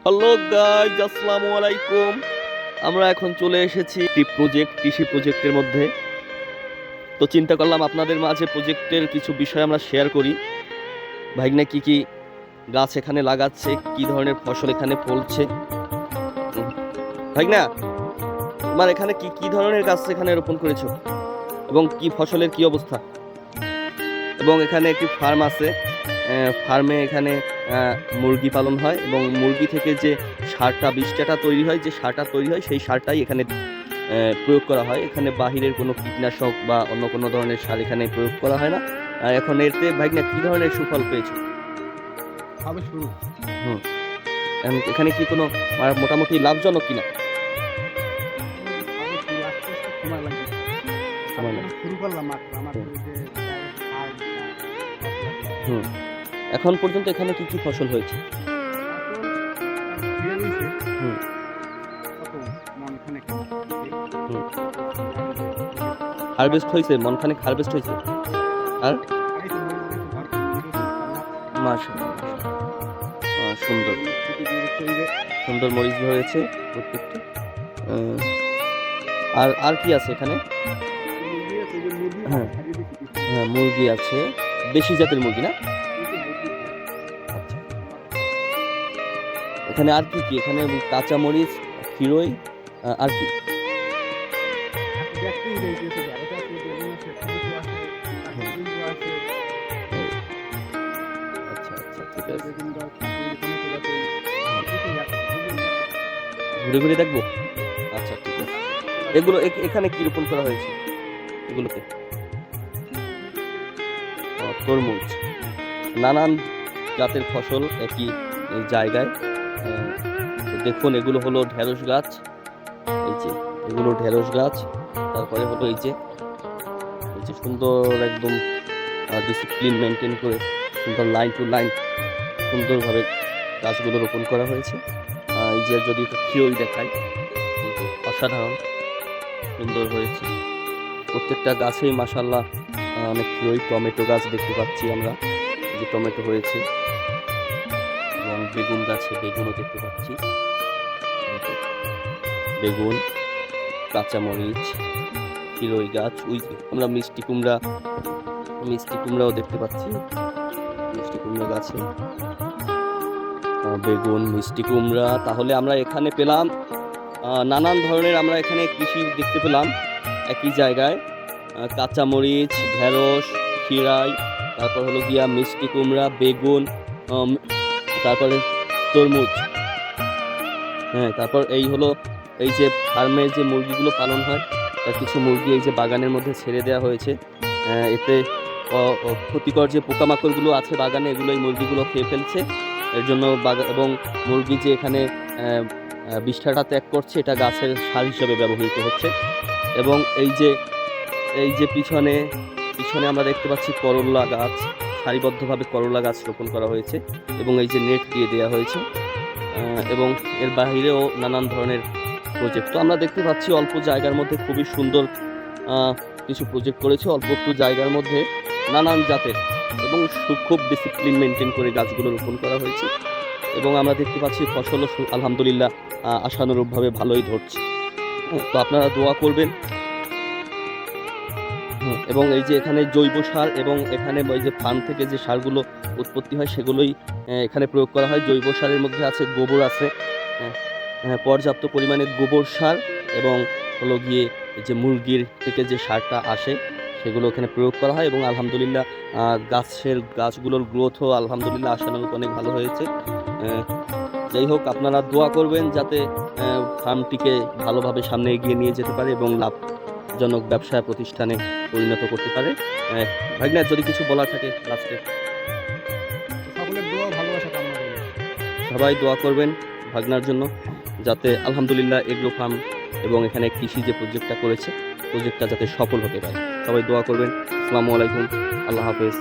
Hello guys, আসসালামু আলাইকুম। আমরা এখন চলে এসেছি একটি কৃষি প্রজেক্টের মধ্যে। তো চিন্তা করলাম আপনাদের মাঝে প্রজেক্টের কিছু বিষয় আমরা শেয়ার করি। ভাইগনা কি কি গাছ এখানে লাগাচ্ছে, কি ধরনের ফসল এখানে ফলছে। ভাইগনা, তোমার এখানে কি কি ধরনের গাছ এখানে রোপণ করেছো এবং কি ফসলের কি অবস্থা? এবং এখানে একটি ফার্ম আছে, ফার্মে এখানে মুরগি পালন হয় এবং মুরগি থেকে যে সারটা বীজটা তৈরি হয়, যে সারটা তৈরি হয় সেই সারটাই এখানে প্রয়োগ করা হয়। এখানে বাহিরের কোনো কীটনাশক বা অন্য কোনো ধরনের সার এখানে প্রয়োগ করা হয় না। এখন এতে ভাইগনা কি ধরনের সুফল পেয়েছে? হুম, এখানে কি কোনো মোটামুটি লাভজনক কিনা? হুম, এখন পর্যন্ত এখানে কি কি ফসল হয়েছে? হারভেস্ট হয়েছে, মনখানেক হারভেস্ট হয়েছে। আর মাশাআল্লাহ, সুন্দর সুন্দর মরিচ হয়েছে প্রত্যেকটা। আর আর কি আছে এখানে? হ্যাঁ হ্যাঁ, মুরগি আছে, দেশি জাতের মুরগি না? আচ্ছা, এখানে আর কি কি? এখানে কাঁচা মরিচ, খিরই, আর কি? আচ্ছা আচ্ছা, ঠিক আছে, ঘুরে ঘুরে দেখবো। আচ্ছা ঠিক আছে। এগুলো এখানে কি রোপণ করা হয়েছে এগুলোতে? তরমুজ, নানান জাতের ফসল একই জায়গায়। দেখুন, এগুলো হলো ঢেঁড়স গাছ। এই যে এগুলো ঢেঁড়স গাছ। তারপরে হলো এই যে সুন্দর একদম ডিসিপ্লিন মেনটেন করে সুন্দর লাইন টু লাইন সুন্দরভাবে গাছগুলো রোপণ করা হয়েছে। এই যে যদি একটু খিরই দেখাই, অসাধারণ সুন্দর হয়েছে প্রত্যেকটা গাছেই মাশাআল্লাহ। অনেক খিরই, টমেটো গাছ দেখতে পাচ্ছি আমরা, যে টমেটো হয়েছে, এবং বেগুন গাছে বেগুনও দেখতে পাচ্ছি, বেগুন, কাঁচামরিচ, খিরই গাছ। ওই যে আমরা মিষ্টি কুমড়াও দেখতে পাচ্ছি, মিষ্টি কুমড়া গাছে বেগুন, মিষ্টি কুমড়া। তাহলে আমরা এখানে পেলাম নানান ধরনের, আমরা এখানে কৃষি দেখতে পেলাম একই জায়গায়। কাঁচামরিচ, ঢেঁড়স, খিরাই, তারপর হলো গিয়া মিষ্টি কুমড়া, বেগুন, তারপরে তরমুজ। হ্যাঁ, তারপর এই হলো এই যে ফার্মে যে মুরগিগুলো পালন হয়, তার কিছু মুরগি এই যে বাগানের মধ্যে ছেড়ে দেওয়া হয়েছে। এতে ক্ষতিকর যে পোকামাকড়গুলো আছে বাগানে, এগুলো এই মুরগিগুলো খেয়ে ফেলছে। এর জন্য এবং মুরগি যে এখানে বিষ্ঠাটা ত্যাগ করছে, এটা গাছের সার হিসেবে ব্যবহৃত হচ্ছে। এবং এই যে পিছনে আমরা দেখতে পাচ্ছি করলা গাছ, সারিবদ্ধভাবে করলা গাছ রোপণ করা হয়েছে এবং এই যে নেট দিয়ে দেওয়া হয়েছে। এবং এর বাহিরেও নানান ধরনের প্রজেক্ট। তো আমরা দেখতে পাচ্ছি অল্প জায়গার মধ্যে খুবই সুন্দর কিছু প্রজেক্ট করেছে, অল্প একটু জায়গার মধ্যে নানান জাতের এবং খুব ডিসিপ্লিন মেনটেন করে গাছগুলো রোপণ করা হয়েছে। এবং আমরা দেখতে পাচ্ছি ফসলও আলহামদুলিল্লাহ আশানুরূপভাবে ভালোই ধরছে। তো আপনারা দোয়া করবেন। এবং এই যে এখানে জৈব সার এবং এখানে ওই যে ফার্ম থেকে যে সারগুলো উৎপত্তি হয় সেগুলোই এখানে প্রয়োগ করা হয়। জৈব সারের মধ্যে আছে গোবর, আছে পর্যাপ্ত পরিমাণে গোবর সার, এবং হলো গিয়ে যে মুরগির থেকে যে সারটা আসে সেগুলো এখানে প্রয়োগ করা হয়। এবং আলহামদুলিল্লাহ গাছগুলোর গ্রোথও আলহামদুলিল্লাহ আশানুরূপ অনেক ভালো হয়েছে। যাই হোক, আপনারা দোয়া করবেন যাতে ফার্মটিকে ভালোভাবে সামনে এগিয়ে নিয়ে যেতে পারে এবং লাভজনক ব্যবসা প্রতিষ্ঠানে পরিণত করতে পারে। ভাগনা, যদি কিছু বলার থাকে লাস্টে। সবাই দোয়া করবেন ভাগনার জন্য, যাতে আলহামদুলিল্লাহ এগ্রো ফার্ম এবং এখানে কৃষি যে প্রজেক্টটা করেছে প্রজেক্টটা যাতে সফল হতে পারে। সবাই দোয়া করবেন। আসসালামু আলাইকুম, আল্লাহ হাফেজ।